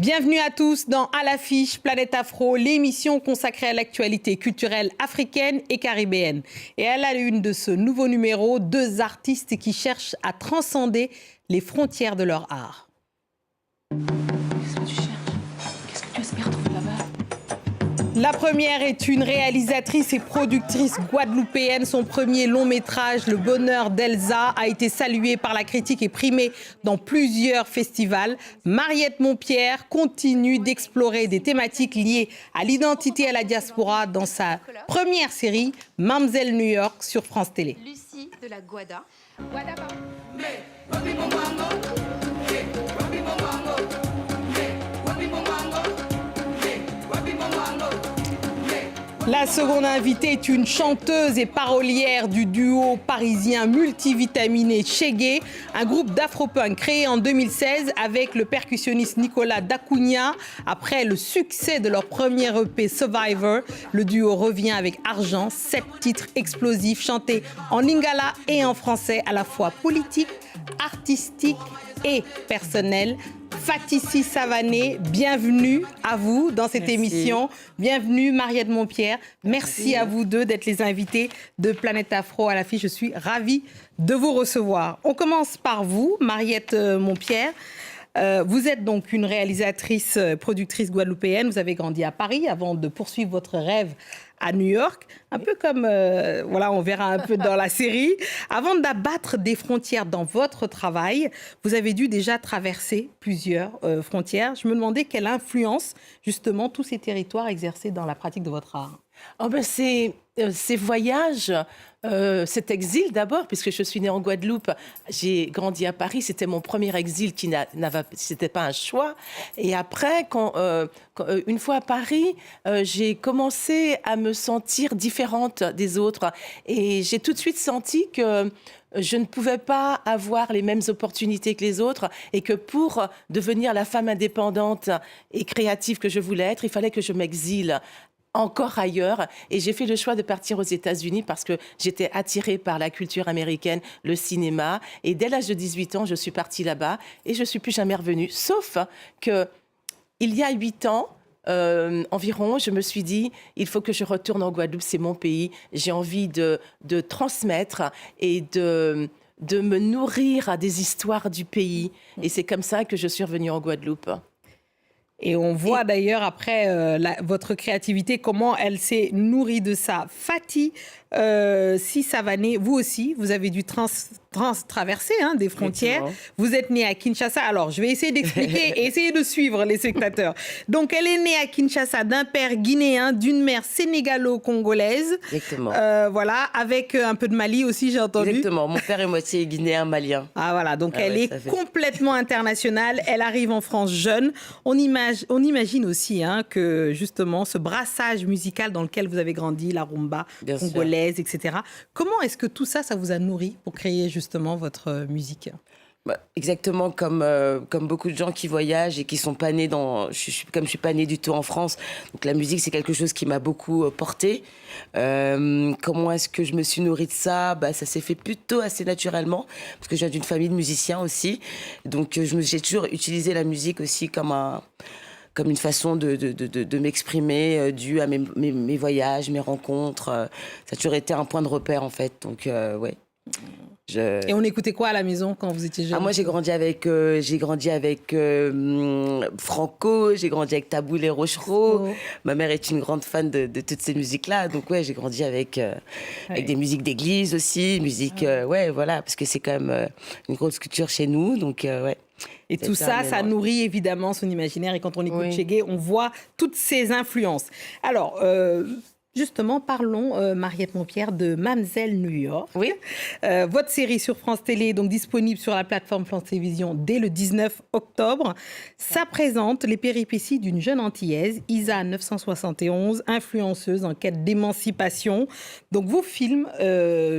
Bienvenue à tous dans À l'affiche, Planète Afro, l'émission consacrée à l'actualité culturelle africaine et caribéenne. Et à la une de ce nouveau numéro, deux artistes qui cherchent à transcender les frontières de leur art. Qu'est-ce que tu cherches? Qu'est-ce que tu espères trouver là-bas? La première est une réalisatrice et productrice guadeloupéenne. Son premier long métrage, Le Bonheur d'Elsa, a été salué par la critique et primé dans plusieurs festivals. Mariette Montpierre continue d'explorer des thématiques liées à l'identité et à la diaspora dans sa première série, Mamzelle New York, sur France Télé. Lucie de la Guada. La seconde invitée est une chanteuse et parolière du duo parisien multivitaminé Chegué, un groupe d'afro-punk créé en 2016 avec le percussionniste Nicolas Dacunha. Après le succès de leur premier EP Survivor, le duo revient avec Argent, 7 titres explosifs chantés en lingala et en français, à la fois politique, artistique et personnel. Fatissi Savané, bienvenue à vous dans cette émission. Bienvenue Mariette Montpierre. Merci à vous deux d'être les invités de Planète Afro à l'affiche. Je suis ravie de vous recevoir. On commence par vous, Mariette Montpierre. Vous êtes donc une réalisatrice, productrice guadeloupéenne. Vous avez grandi à Paris avant de poursuivre votre rêve à New York, un peu comme, voilà, on verra un peu dans la série. Avant d'abattre des frontières dans votre travail, vous avez dû déjà traverser plusieurs frontières. Je me demandais quelle influence, justement, tous ces territoires exerçaient dans la pratique de votre art. Oh ben ces voyages, cet exil d'abord, puisque je suis née en Guadeloupe, j'ai grandi à Paris, c'était mon premier exil c'était pas un choix. Et après, une fois à Paris, j'ai commencé à me sentir différente des autres. Et j'ai tout de suite senti que je ne pouvais pas avoir les mêmes opportunités que les autres et que pour devenir la femme indépendante et créative que je voulais être, il fallait que je m'exile encore ailleurs. Et j'ai fait le choix de partir aux États-Unis parce que j'étais attirée par la culture américaine, le cinéma. Et dès l'âge de 18 ans, je suis partie là-bas et je ne suis plus jamais revenue. Sauf qu'il y a 8 ans, environ, je me suis dit, il faut que je retourne en Guadeloupe, c'est mon pays. J'ai envie de transmettre et de me nourrir à des histoires du pays. Et c'est comme ça que je suis revenue en Guadeloupe. Et on voit d'ailleurs après votre créativité, comment elle s'est nourrie de ça. Fatissi Savané, vous aussi, vous avez dû traverser des frontières. Vous êtes née à Kinshasa. Alors, je vais essayer d'expliquer et essayer de suivre les spectateurs. Donc, elle est née à Kinshasa d'un père guinéen, d'une mère sénégalo-congolaise. Exactement. Voilà, avec un peu de Mali aussi, j'ai entendu. Exactement. Mon père est moitié guinéen, malien. Ah voilà, donc elle est complètement internationale. Elle arrive en France jeune. On imagine aussi que justement ce brassage musical dans lequel vous avez grandi, la rumba congolaise, etc. Comment est-ce que tout ça, ça vous a nourri pour créer justement votre musique ? Exactement comme beaucoup de gens qui voyagent et qui sont pas nés comme je suis pas née du tout en France. Donc la musique, c'est quelque chose qui m'a beaucoup portée. Comment est-ce que je me suis nourrie de ça ? Ça s'est fait plutôt assez naturellement parce que je viens d'une famille de musiciens aussi. Donc j'ai toujours utilisé la musique aussi comme une façon de m'exprimer due à mes voyages, mes rencontres. Ça a toujours été un point de repère, en fait. Donc, ouais. Et on écoutait quoi à la maison quand vous étiez jeune ? Moi, j'ai grandi avec Franco, j'ai grandi avec Taboulé Rochereau. Ma mère est une grande fan de toutes ces musiques-là. Donc, ouais, j'ai grandi avec des musiques d'église aussi. Voilà, parce que c'est quand même une grosse culture chez nous. Donc, ouais. Et tout ça, ça nourrit évidemment son imaginaire. Et quand on écoute Chegué, on voit toutes ces influences. Alors, justement, parlons, Mariette Montpierre, de Mamzelle New York. Oui. Votre série sur France Télé est donc disponible sur la plateforme France Télévisions dès le 19 octobre. Ça présente les péripéties d'une jeune Antillaise, Isa 971, influenceuse en quête d'émancipation. Donc vos films,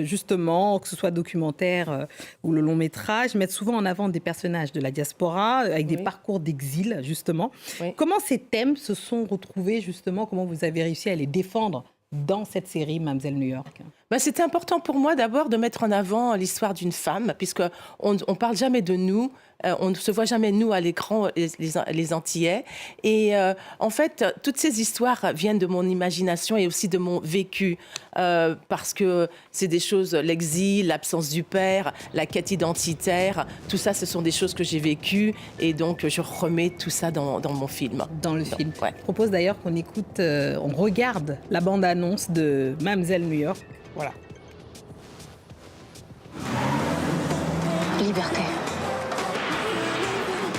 justement, que ce soit documentaire ou le long métrage, mettent souvent en avant des personnages de la diaspora avec des parcours d'exil, justement. Comment ces thèmes se sont retrouvés, justement, comment vous avez réussi à les défendre dans cette série Mamzelle New York? C'était important pour moi d'abord de mettre en avant l'histoire d'une femme, puisqu'on ne parle jamais de nous, on ne se voit jamais nous à l'écran, les Antillais. Et en fait, toutes ces histoires viennent de mon imagination et aussi de mon vécu, parce que c'est des choses, l'exil, l'absence du père, la quête identitaire, tout ça, ce sont des choses que j'ai vécues et donc je remets tout ça dans mon film. Dans le film. Ouais. Je propose d'ailleurs qu'on écoute, on regarde la bande-annonce de Mademoiselle New York. Voilà. Liberté.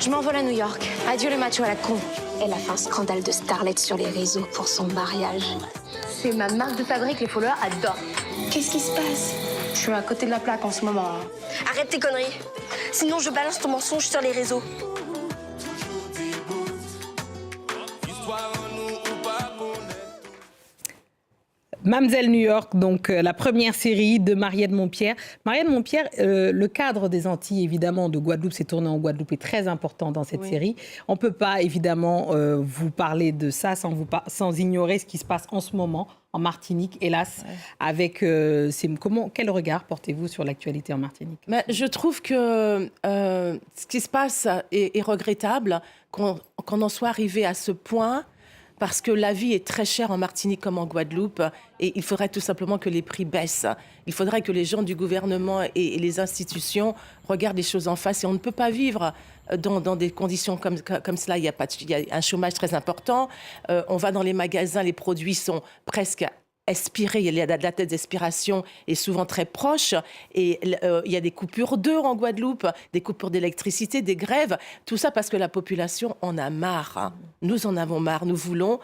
Je m'envole à New York. Adieu le macho à la con. Elle a fait un scandale de starlet sur les réseaux pour son mariage. C'est ma marque de fabrique, les followers adorent. Qu'est-ce qui se passe? Je suis à côté de la plaque en ce moment. Arrête tes conneries. Sinon, je balance ton mensonge sur les réseaux. Mademoiselle New York, donc la première série de Mariette Montpierre. Mariette Montpierre, le cadre des Antilles, évidemment, de Guadeloupe, c'est tourné en Guadeloupe, est très important dans cette série. On ne peut pas, évidemment, vous parler de ça sans ignorer ce qui se passe en ce moment en Martinique, hélas, avec... quel regard portez-vous sur l'actualité en Martinique? Je trouve que ce qui se passe est regrettable, qu'on en soit arrivé à ce point, parce que la vie est très chère en Martinique comme en Guadeloupe et il faudrait tout simplement que les prix baissent. Il faudrait que les gens du gouvernement et les institutions regardent les choses en face et on ne peut pas vivre dans des conditions comme cela. Il y a un chômage très important. On va dans les magasins, les produits sont presque expirés, il y a de la date d'expiration est souvent très proche et il y a des coupures d'eau en Guadeloupe, des coupures d'électricité, des grèves, tout ça parce que la population en a marre. Nous en avons marre, nous voulons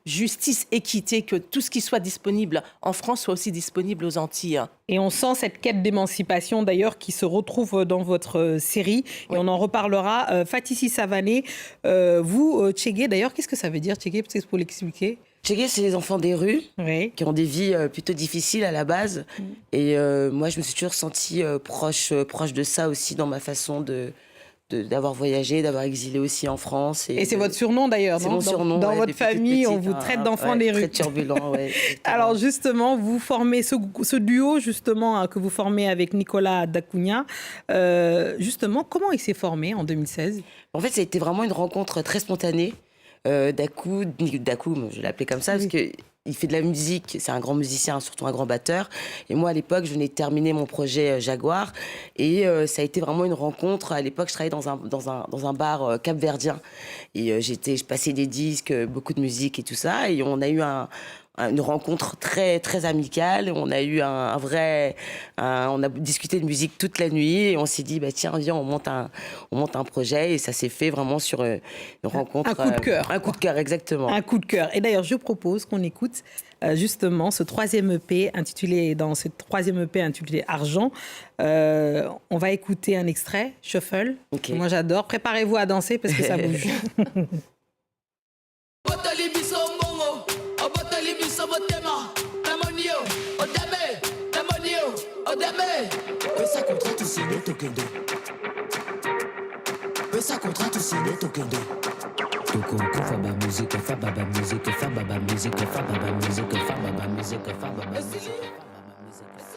justice, équité, que tout ce qui soit disponible en France soit aussi disponible aux Antilles. Et on sent cette quête d'émancipation d'ailleurs qui se retrouve dans votre série et on en reparlera. Fatissi Savané, vous, Tchégué, d'ailleurs, qu'est-ce que ça veut dire Tchégué, peut-être pour l'expliquer? Tchégué, c'est les enfants des rues qui ont des vies plutôt difficiles à la base. Et moi, je me suis toujours sentie proche de ça aussi dans ma façon d'avoir voyagé, d'avoir exilé aussi en France. Et c'est votre surnom d'ailleurs, c'est mon surnom. Dans votre famille, on vous traite d'enfants des rues. Très turbulent, ouais. Alors justement, vous formez ce duo justement que vous formez avec Nicolas Dacunha. Justement, comment il s'est formé en 2016? En fait, ça a été vraiment une rencontre très spontanée. Dakou, je l'appelais comme ça parce que il fait de la musique, c'est un grand musicien, surtout un grand batteur. Et moi, à l'époque, je venais de terminer mon projet Jaguar. Et ça a été vraiment une rencontre. À l'époque, je travaillais dans un bar capverdien. Et je passais des disques, beaucoup de musique et tout ça. Et on a eu une rencontre très, très amicale. On a eu on a discuté de musique toute la nuit et on s'est dit, tiens, viens, on monte un projet. Et ça s'est fait vraiment sur une rencontre. Un coup de cœur. Un coup de cœur, exactement. Un coup de cœur. Et d'ailleurs, je propose qu'on écoute justement ce troisième EP intitulé Argent. On va écouter un extrait, Shuffle. Okay. Moi, j'adore. Préparez-vous à danser parce que ça bouge.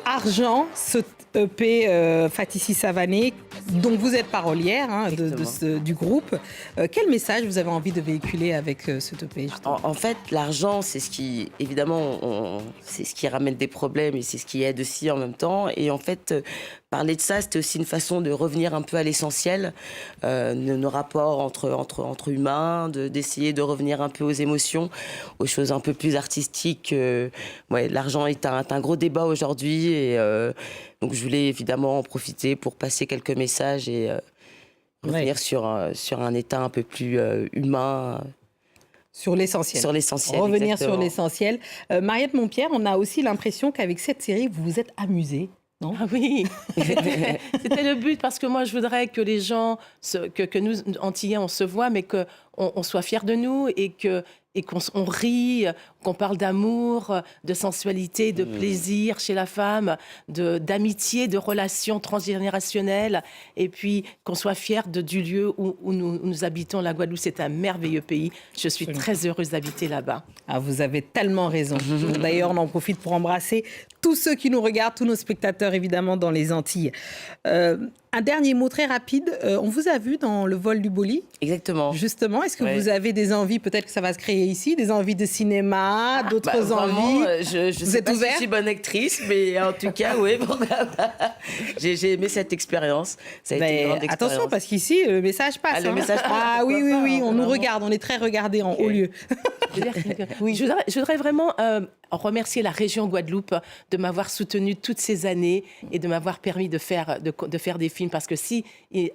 Argent, ce EP Fatissi Savané, dont vous êtes parolière du groupe. Quel message vous avez envie de véhiculer avec ce EP en fait, l'argent, c'est ce qui, évidemment, c'est ce qui ramène des problèmes et c'est ce qui aide aussi en même temps. Et en fait, parler de ça, c'était aussi une façon de revenir un peu à l'essentiel, nos rapports entre humains, d'essayer de revenir un peu aux émotions, aux choses un peu plus artistiques. L'argent est un gros débat aujourd'hui et donc je voulais évidemment en profiter pour passer quelques messages et revenir sur un état un peu plus humain. Sur l'essentiel. Revenir exactement. Sur l'essentiel. Mariette Montpierre, on a aussi l'impression qu'avec cette série, vous vous êtes amusée. Non? Ah oui, c'était le but parce que moi je voudrais que les gens, que nous Antillais on se voit, mais qu'on soit fiers de nous et que et qu'on rit, qu'on parle d'amour, de sensualité, de plaisir chez la femme, d'amitié, de relations transgénérationnelles, et puis qu'on soit fiers du lieu où nous habitons. La Guadeloupe, c'est un merveilleux pays. Je suis très heureuse d'habiter là-bas. Ah, vous avez tellement raison. D'ailleurs, on en profite pour embrasser tous ceux qui nous regardent, tous nos spectateurs, évidemment, dans les Antilles. Un dernier mot très rapide. On vous a vu dans Le vol du Boli. Exactement. Justement, est-ce que vous avez des envies, peut-être que ça va se créer ici, des envies de cinéma, d'autres envies? Je sais pas si je suis bonne actrice, mais en tout cas, oui. J'ai aimé cette expérience. Ça a été une grande expérience. Attention, parce qu'ici, le message passe. Le message passe. Ah oui, on nous regarde, on est très regardés en haut lieu. Je voudrais vraiment remercier la région Guadeloupe de m'avoir soutenue toutes ces années et de m'avoir permis de faire des films, parce que si il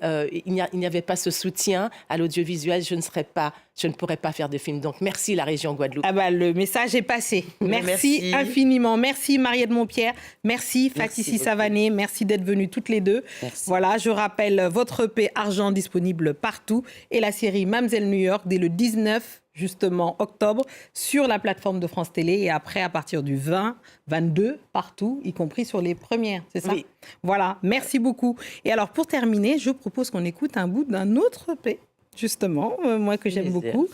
n'y avait pas ce soutien à l'audiovisuel, je ne pourrais pas faire de films. Donc merci la région Guadeloupe. Le message est passé. Merci infiniment. Merci Mariette Montpierre. Merci Fatissi Savané. Merci d'être venues toutes les deux. Merci. Voilà, je rappelle votre EP Argent disponible partout et la série Mamzelle New York dès le 19 justement octobre sur la plateforme de France Télé et après à partir du 20, 22 partout, y compris sur les premières, c'est ça? Oui. Voilà, merci beaucoup. Et alors pour terminer, je propose qu'on écoute un bout d'un autre EP, justement, moi que j'aime beaucoup.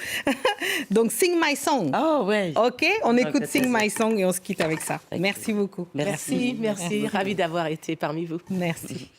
Donc Sing My Song. Oh ouais. Ok, on écoute Sing My Song et on se quitte avec ça. Merci beaucoup. Merci. Ravie d'avoir été parmi vous. Merci.